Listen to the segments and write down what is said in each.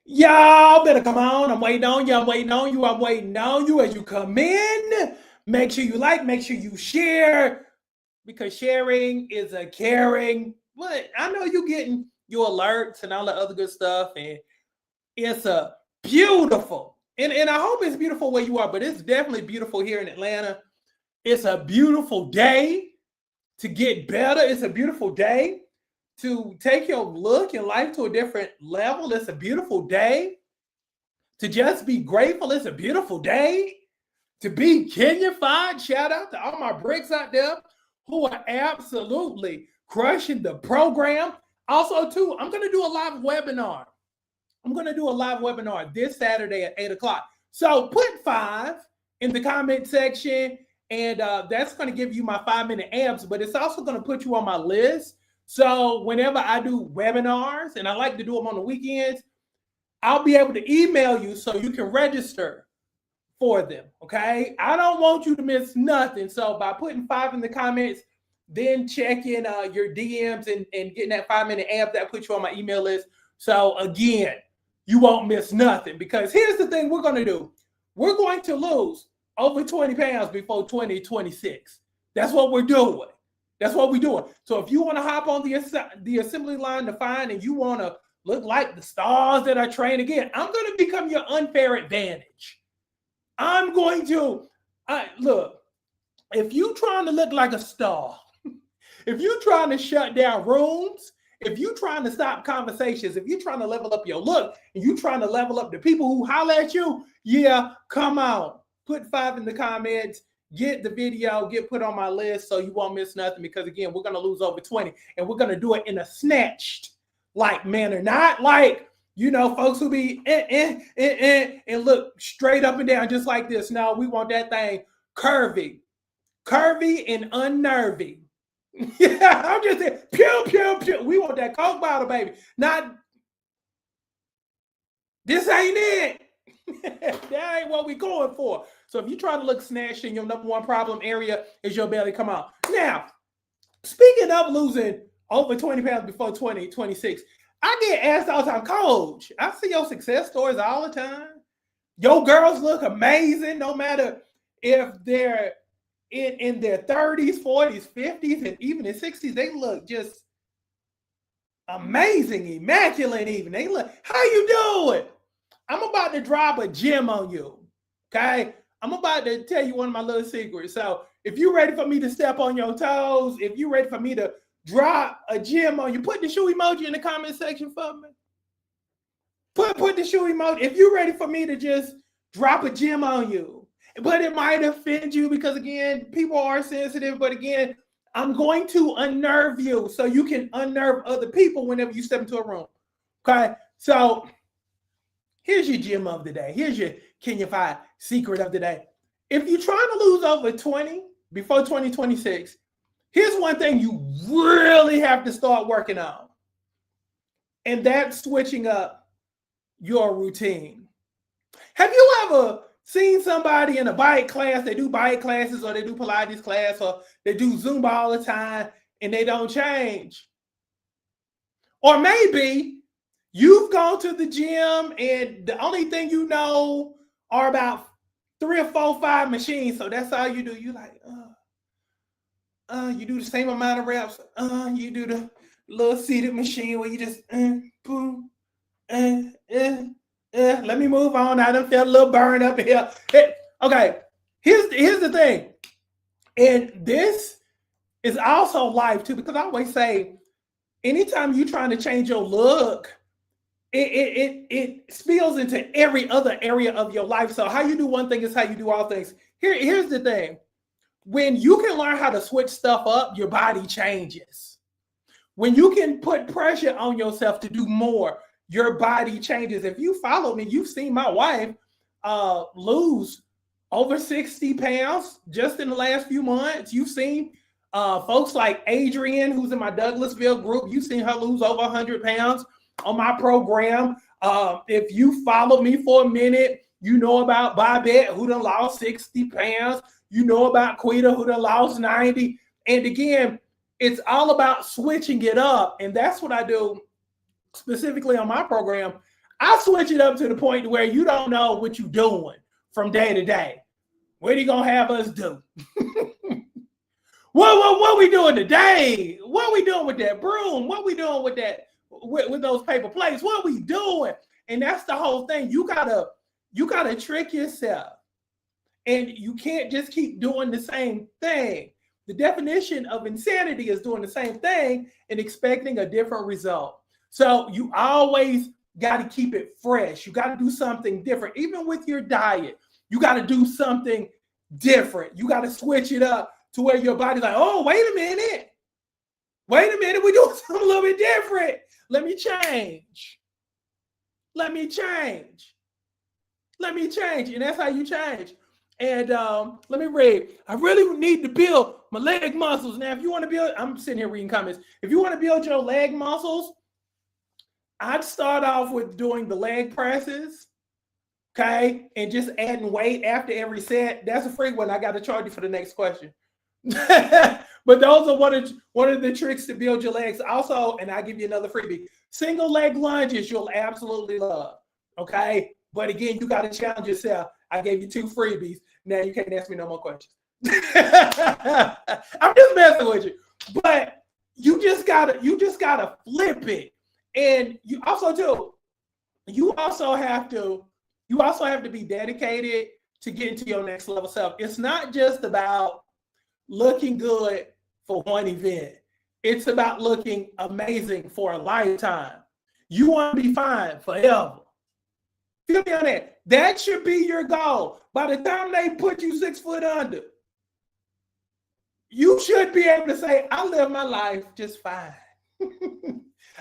Y'all better come on. I'm waiting on you. I'm waiting on you. I'm waiting on you as you come in. Make sure you like, make sure you share because sharing is a caring. But I know you getting your alerts and all the other good stuff. And it's a beautiful, and I hope it's beautiful where you are, but it's definitely beautiful here in Atlanta. It's a beautiful day to get better. It's a beautiful day to take your look in life to a different level. It's a beautiful day to just be grateful. It's a beautiful day to be Kenyafied. Shout out to all my bricks out there who are absolutely crushing the program. Also, too, I'm going to do a live webinar. I'm going to do a live webinar this Saturday at 8 o'clock. So put 5 in the comment section, and that's going to give you my 5-minute amps, but it's also going to put you on my list. So whenever I do webinars, and I like to do them on the weekends, I'll be able to email you so you can register for them, okay? I don't want you to miss nothing. So by putting 5 in the comments, then checking your DMs and getting that 5-minute amp, that puts you on my email list. So again, you won't miss nothing because here's the thing we're going to do. We're going to lose over 20 pounds before 2026. That's what we're doing. That's what we're doing. So if you want to hop on the assembly line to find and you want to look like the stars that I train again, I'm going to become your unfair advantage. I'm going to, look, if you trying to look like a star, if you trying to shut down rooms, if you trying to stop conversations, if you trying to level up your look, and you trying to level up the people who holler at you, yeah, come on. Put 5 in the comments, get the video, get put on my list so you won't miss nothing because, again, we're going to lose over 20, and we're going to do it in a snatched like manner, not like, you know, folks who be and look straight up and down just like this. No, we want that thing curvy and unnervy. Yeah, I'm just saying, pew, pew, pew. We want that Coke bottle, baby. Not, this ain't it. That ain't what we going for. So if you try to look snatched and your number one problem area is your belly, come on. Now, speaking of losing over 20 pounds before 2026, I get asked all the time, Coach, I see your success stories all the time. Your girls look amazing, no matter if they're in their 30s, 40s, 50s, and even in 60s. They look just amazing, immaculate even. They look, how you doing? I'm about to drop a gem on you, okay? I'm about to tell you one of my little secrets. So if you're ready for me to step on your toes, if you're ready for me to drop a gem on you, put the shoe emoji in the comment section for me. Put the shoe emoji. If you're ready for me to just drop a gem on you, but it might offend you because, again, people are sensitive. But again, I'm going to unnerve you so you can unnerve other people whenever you step into a room. Okay, so here's your gem of the day. Here's your Kenyafied secret of the day. If you're trying to lose over 20 before 2026, here's one thing you really have to start working on, and that's switching up your routine. Have you ever seen somebody in a bike class, they do bike classes or they do Pilates class or they do Zumba all the time and they don't change? Or maybe you've gone to the gym and the only thing you know are about 3 or 4, 5 machines. So that's all you do. You like, you do the same amount of reps. You do the little seated machine where you just, boom, let me move on. I done felt a little burn up here. Hey, okay, here's the thing. And this is also life too, because I always say, anytime you're trying to change your look, it spills into every other area of your life. So how you do one thing is how you do all things. Here's the thing. When you can learn how to switch stuff up, your body changes. When you can put pressure on yourself to do more, your body changes. If you follow me, you've seen my wife lose over 60 pounds just in the last few months. You've seen folks like Adrienne, who's in my Douglasville group. You've seen her lose over 100 pounds on my program. If you follow me for a minute, you know about Bobette, who done lost 60 pounds. You know about Quita, who done lost 90. And again, it's all about switching it up. And that's what I do specifically on my program. I switch it up to the point where you don't know what you're doing from day to day. What are you gonna have us do? What we doing today? What we doing with that broom? What we doing with that with those paper plates? What we doing? And that's the whole thing. You gotta trick yourself, and you can't just keep doing the same thing. The definition of insanity is doing the same thing and expecting a different result. So you always got to keep it fresh. You got to do something different. Even with your diet, you got to do something different. You got to switch it up to where your body's like, oh, wait a minute, we're doing something a little bit different. Let me change. And that's how you change. And let me read. I really need to build my leg muscles. Now, if you want to build, I'm sitting here reading comments. If you want to build your leg muscles, I'd start off with doing the leg presses, okay? And just adding weight after every set. That's a free one. I got to charge you for the next question. But those are one of the tricks to build your legs. Also, and I'll give you another freebie. Single leg lunges you'll absolutely love, okay? But again, you got to challenge yourself. I gave you 2 freebies. Now you can't ask me no more questions. I'm just messing with you. But you just gotta flip it. And you also have to be dedicated to getting to your next level self. It's not just about looking good for one event. It's about looking amazing for a lifetime. You want to be fine forever. Feel me on that? That should be your goal. By the time they put you 6 foot under, you should be able to say, I live my life just fine.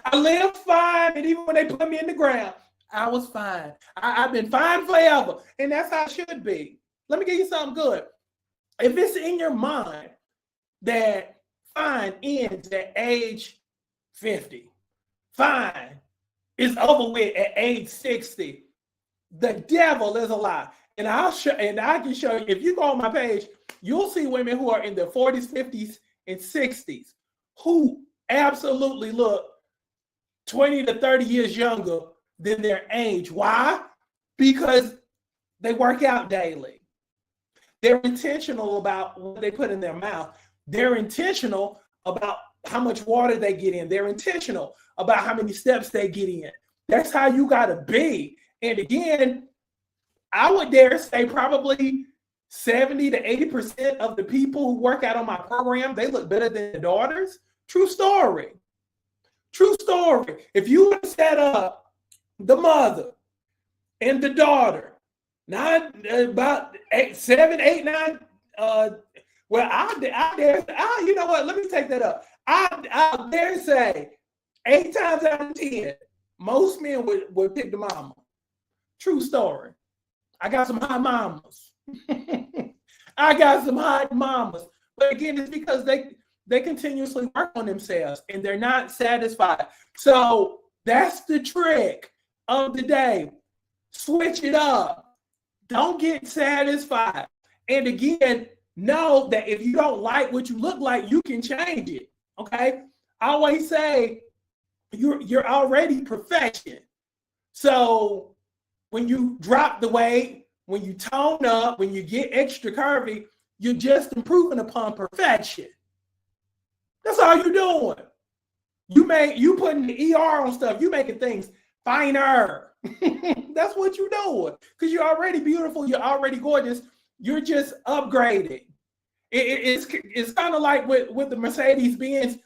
I live fine. And even when they put me in the ground, I was fine. I've been fine forever. And that's how it should be. Let me give you something good. If it's in your mind that fine ends at age 50, fine is over with at age 60, the devil is a lie. And I can show you, if you go on my page, you'll see women who are in their 40s, 50s, and 60s who absolutely look 20 to 30 years younger than their age. Why? Because they work out daily. They're intentional about what they put in their mouth. They're intentional about how much water they get in. They're intentional about how many steps they get in. That's how you got to be. And again, I would dare say probably 70 to 80% of the people who work out on my program, they look better than their daughters. True story. True story. If you would set up the mother and the daughter, not about 7, 8, 9, well, I dare, you know what? Let me take that up. I dare say 8 times out of 10, most men would pick the mama. True story. I got some hot mamas. But again, it's because they continuously work on themselves and they're not satisfied. So that's the trick of the day. Switch it up. Don't get satisfied. And again, know that if you don't like what you look like, you can change it. Okay? I always say you're already perfection. So when you drop the weight, when you tone up, when you get extra curvy, you're just improving upon perfection. That's all you're doing. You putting the ER on stuff. You making things finer. That's what you're doing. Because you're already beautiful. You're already gorgeous. You're just upgrading. It's kind of like with the Mercedes-Benz.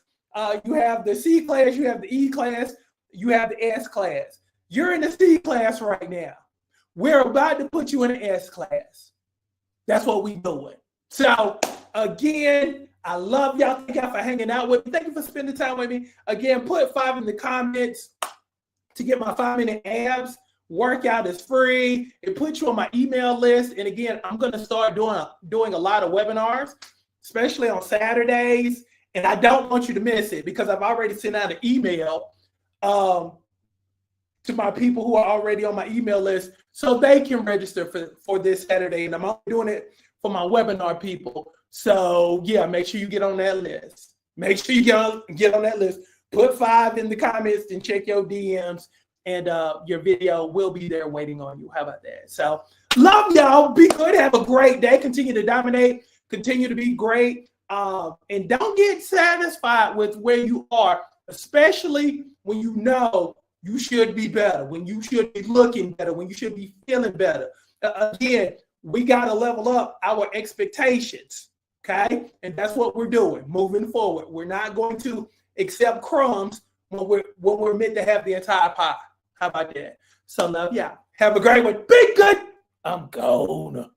You have the C class, you have the E class, you have the S class. You're in the C class right now. We're about to put you in the S class. That's what we're doing. So again, I love y'all. Thank y'all for hanging out with me. Thank you for spending time with me. Again, put 5 in the comments to get my 5-minute abs workout. Is free. It puts you on my email list. And again, I'm going to start doing a lot of webinars, especially on Saturdays. And I don't want you to miss it because I've already sent out an email to my people who are already on my email list so they can register for this Saturday. And I'm only doing it for my webinar people. So yeah, make sure you get on that list. Make sure you get on that list. Put 5 in the comments and check your DMs and your video will be there waiting on you. How about that? So love y'all. Be good. Have a great day. Continue to dominate. Continue to be great. And don't get satisfied with where you are, especially when you know you should be better, when you should be looking better, when you should be feeling better. Again, we got to level up our expectations, okay? And that's what we're doing moving forward. We're not going to accept crumbs when we're meant to have the entire pie. How about that? So love y'all. Have a great one. Be good. I'm gone.